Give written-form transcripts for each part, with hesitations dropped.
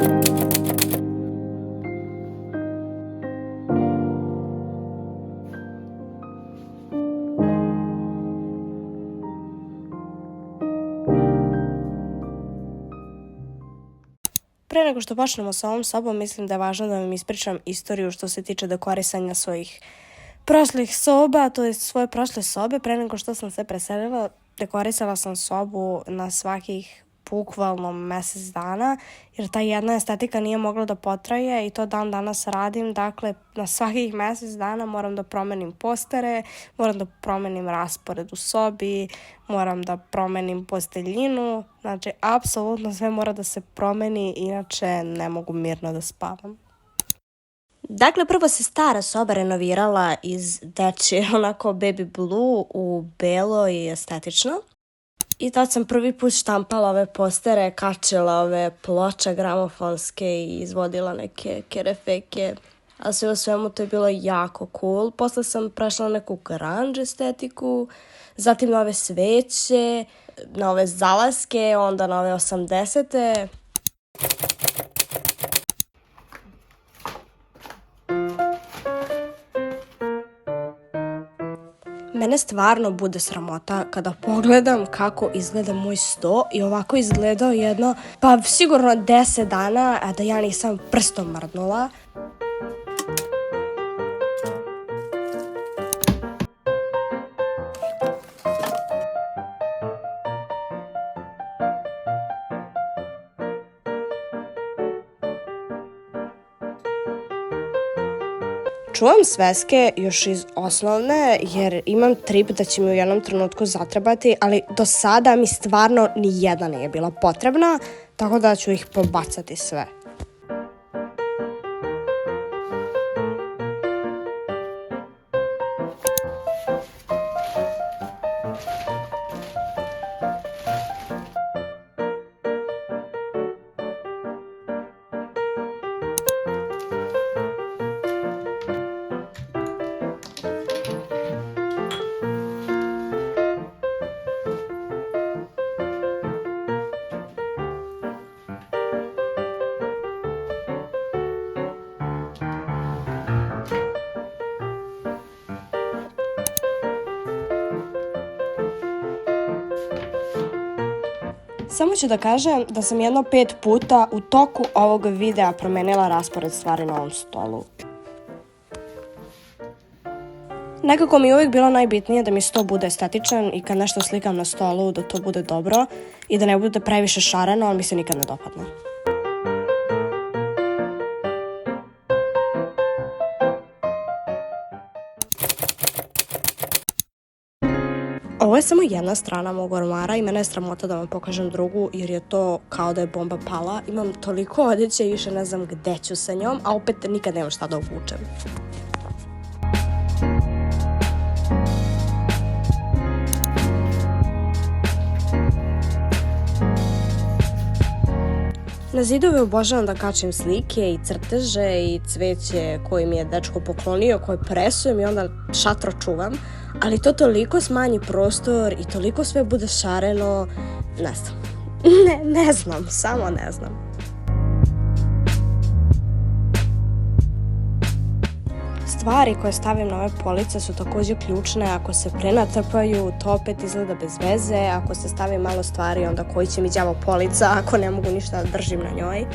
Pre nego što počnemo sa ovom sobom, mislim da je važno da vam ispričam istoriju što se tiče dekorisanja svojih prošlih soba, to je svoje prošle sobe. Pre nego što sam se preselila, dekorisala sam sobu na svakih bukvalno mesec dana, jer ta jedna estetika nije mogla da potraje i to dan danas radim. Dakle, na svakih mesec dana moram da promenim postere, moram da promenim raspored u sobi, moram da promenim posteljinu. Znači, apsolutno sve mora da se promeni, inače ne mogu mirno da spavam. Dakle, prvo se stara soba renovirala iz dečje onako baby blue u belo i estetično. I tad sam prvi put štampala ove postere, kačila ove ploče gramofonske i izvodila neke kerefeke. A sve u svemu to je bilo jako cool. Posle sam prešla na neku grunge estetiku, zatim na ove sveće, na ove zalaske, onda na ove 80-te. Mene stvarno bude sramota kada pogledam kako izgleda moj sto i ovako izgledao jedno, pa sigurno 10 dana, a da ja nisam prstom mrdnula. Čuvam sveske još iz osnovne jer imam trip da će mi u jednom trenutku zatrebati, ali do sada mi stvarno ni jedna nije bila potrebna, tako da ću ih pobacati sve. Samo ću da kažem da sam jedno 5 puta u toku ovog videa promenila raspored stvari na ovom stolu. Nekako mi je uvijek bilo najbitnije da mi sto bude estetičan i kad nešto slikam na stolu da to bude dobro i da ne bude previše šareno, ali mi se nikad ne dopadne. Ovo je samo jedna strana mog ormara i mene je sramota da vam pokažem drugu jer je to kao da je bomba pala. Imam toliko odjeće i više ne znam gde ću sa njom, a opet nikad nemam šta da obučem. Na zidove obožavam da kačim slike i crteže i cveće koje mi je dečko poklonio, koje presujem i onda šatro čuvam. Ali to toliko smanji prostor i toliko sve bude šareno, ne znam. Ne znam, samo ne znam. Stvari koje stavim na ove police su također ključne. Ako se prenatrpaju, to opet izgleda bez veze. Ako se stavi malo stvari, onda koji će mi đavo polica ako ne mogu ništa da držim na njoj.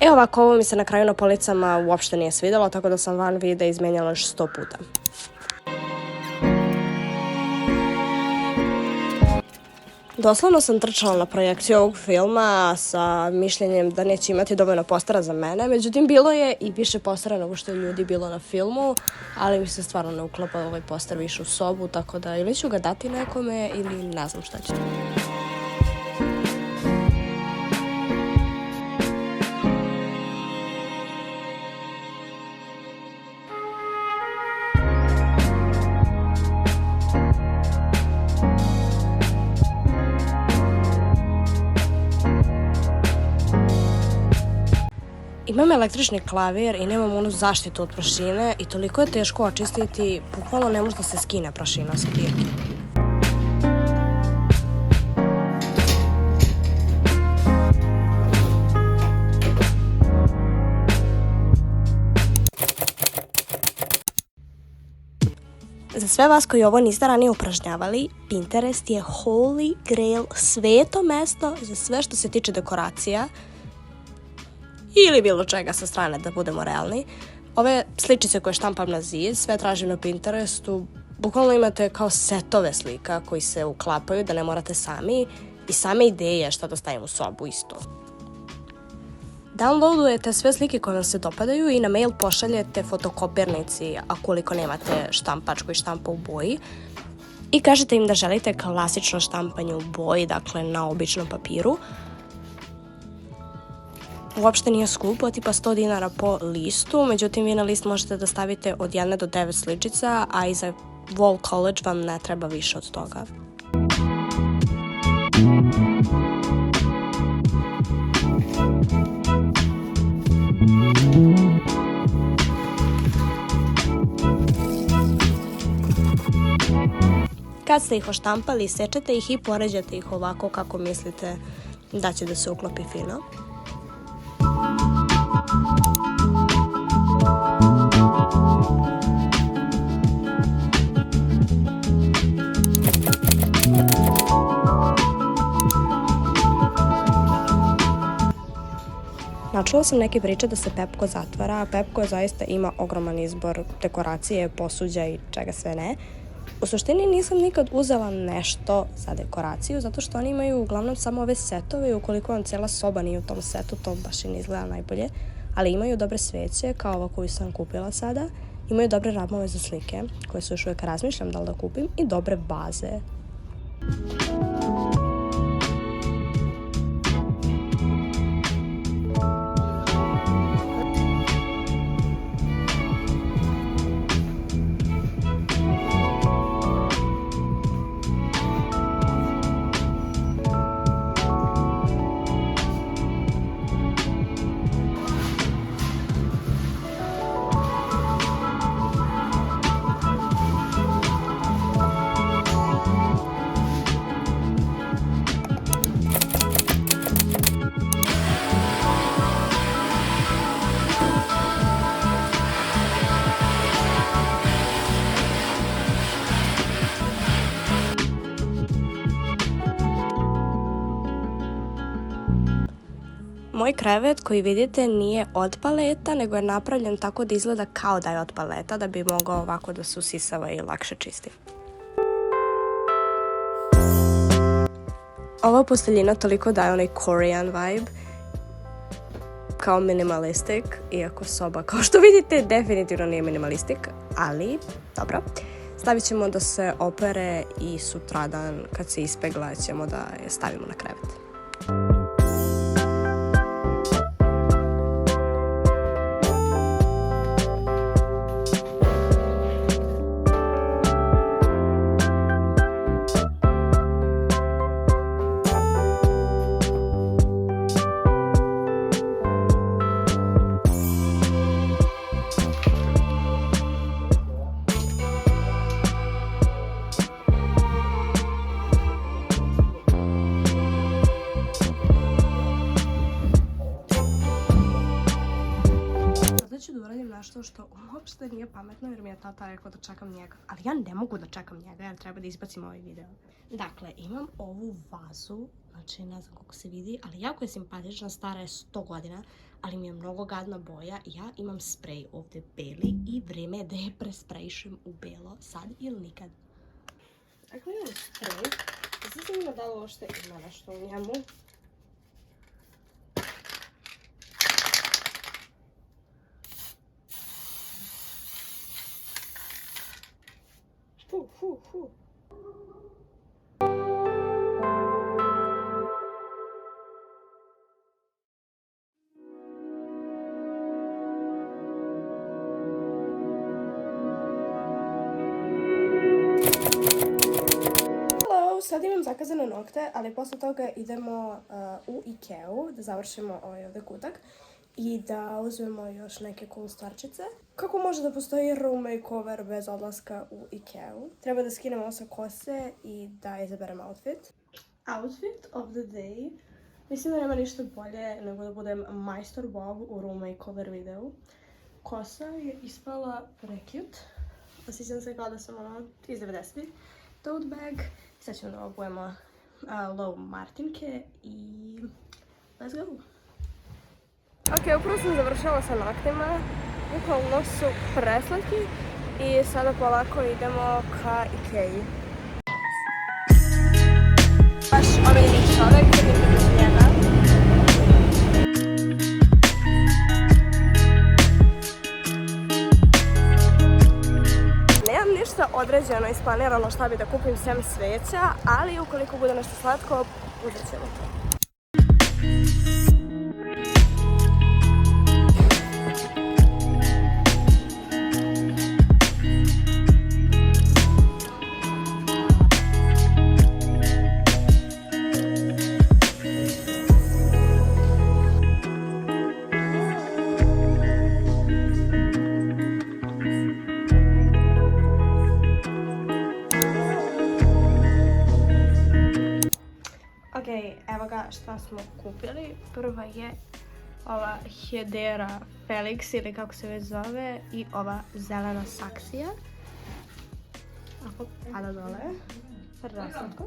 Evo ovako, ovo mi se na kraju na policama uopšte nije svidjelo, tako da sam van videa izmenjala još 100 puta. Doslovno sam trčala na projekciju ovog filma sa mišljenjem da neće imati dovoljno postera za mene, međutim bilo je i više postera nego što je ljudi bilo na filmu, ali mi se stvarno ne uklapa ovaj poster više u sobu, tako da ili ću ga dati nekome ili ne znam šta ću. Imam električni klavir i nemam onu zaštitu od prašine i toliko je teško očistiti, bukvalno ne može da se skine prašina sa dirke. Za sve vas koji ovo niste ranije upražnjavali, Pinterest je holy grail, sveto mesto za sve što se tiče dekoracija ili bilo čega sa strane, da budemo realni. Ove sličice koje štampam na zid, sve tražim na Pinterestu. Bukvalno imate kao setove slika koji se uklapaju, da ne morate sami, i same ideje šta da stavim u sobu isto. Downloadujete sve slike koje vam se dopadaju i na mail pošaljete fotokopirnici, akoliko nemate štampač koji štampa u boji, i kažete im da želite klasično štampanje u boji, dakle na običnom papiru. Uopšte nije skupo, tipa 100 dinara po listu, međutim vi na list možete da stavite od 1 do 9 sličica, a i za wall collage vam ne treba više od toga. Kad ste ih oštampali, sečete ih i poređate ih ovako kako mislite da će da se uklopi fino. Načula sam neke priče da se Pepko zatvara, a Pepko zaista ima ogroman izbor dekoracije, posuđa i čega sve ne. U suštini nisam nikad uzela nešto za dekoraciju, zato što oni imaju uglavnom samo ove setove i ukoliko vam cijela soba nije u tom setu, to baš i ne izgleda najbolje, ali imaju dobre sveće, kao ova koju sam kupila sada, imaju dobre ramove za slike, koje su još uvijek razmišljam da li da kupim, i dobre baze. Moj krevet koji vidite nije od paleta, nego je napravljen tako da izgleda kao da je od paleta, da bi mogao ovako da se usisava i lakše čisti. Ova posteljina toliko daje onaj Korean vibe, kao minimalistic, iako soba, kao što vidite, definitivno nije minimalistic, ali dobro. Stavit ćemo da se opere i sutradan kad se ispegla ćemo da je stavimo na krevet. Ću da uradim nešto što uopšte nije pametno jer mi je tata rekao da čekam njega. Ali ja ne mogu da čekam njega jer treba da izbacim ovaj video. Dakle, imam ovu vazu, znači ne znam koliko se vidi, ali jako je simpatična, stara je 100 godina, ali mi je mnogo gadna boja. Ja imam sprej ovde beli i vreme je da je presprejišem u belo, sad ili nikad. Dakle, imam sprej, sad se ima da li uopšte ima nešto u njemu. Sad imam zakazane nokte, ali posle toga idemo u Ikeu da završimo ovaj ovdje kutak. i da uzmemo još neke cool stvarčice. Kako može da postoji room makeover bez odlaska u Ikeu? Treba da skinemo sa kose i da izaberemo outfit. Outfit of the day. Mislim da nema ništa bolje nego da budem majstor Bob u room makeover videu. Kosa je ispala precute. Osjećam se kao da sam iz 90-ih. Tote bag. Sad ćemo da obujemo low martinke i let's go. Ok, upravo sam završala sa noktima. Bukvalno su preslatki i sada polako idemo ka Ikeji. Baš omiljeni čovek, vidim da ću njega. Nemam ništa određeno isplanirano šta bi da kupim sem sveća, ali ukoliko bude nešto slatko, uzet ćemo to. Evo ga šta smo kupili. Prva je ova Hedera Felix ili kako se već zove i ova zelena saksija. Ako pada dole. Raslatko.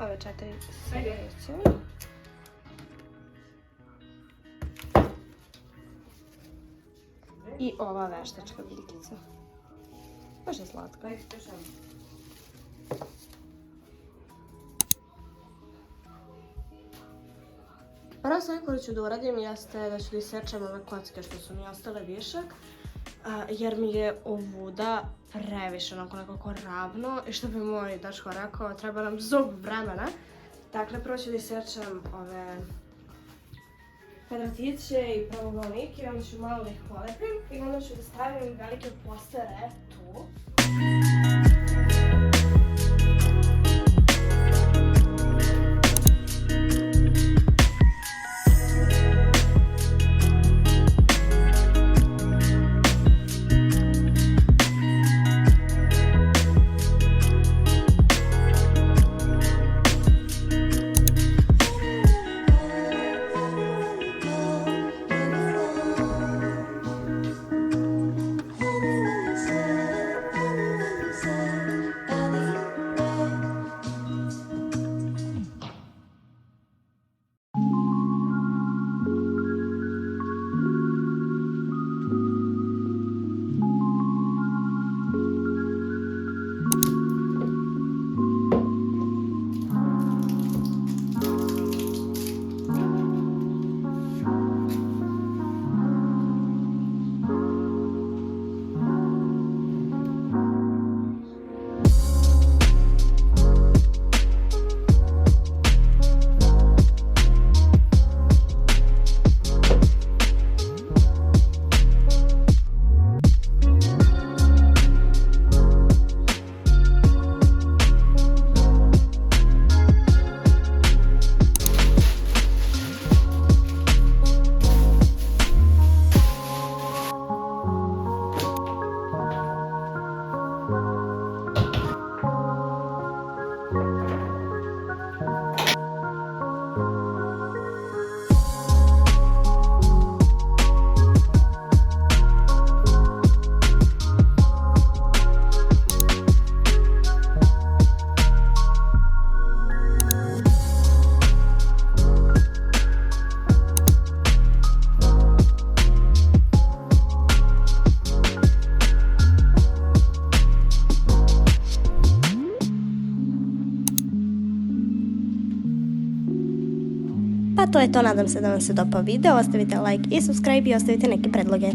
Ove 4 sveće. I ova veštačka biljkica. Baš je slatka. Prvo stvar koju ću da uradim jeste da ću da isečem ove kocke što su mi ostale višak, jer mi je ovuda previše, onako nekako ravno i što bi moj dačko rekao, treba nam zub vremena. Dakle, prvo ću da isečem ove kvadratiće i pravougolnike i onda ću malo da ih polepim i onda ću da stavim velike postere tu. Pa to je to, nadam se da vam se dopao video, ostavite like i subscribe i ostavite neke predloge.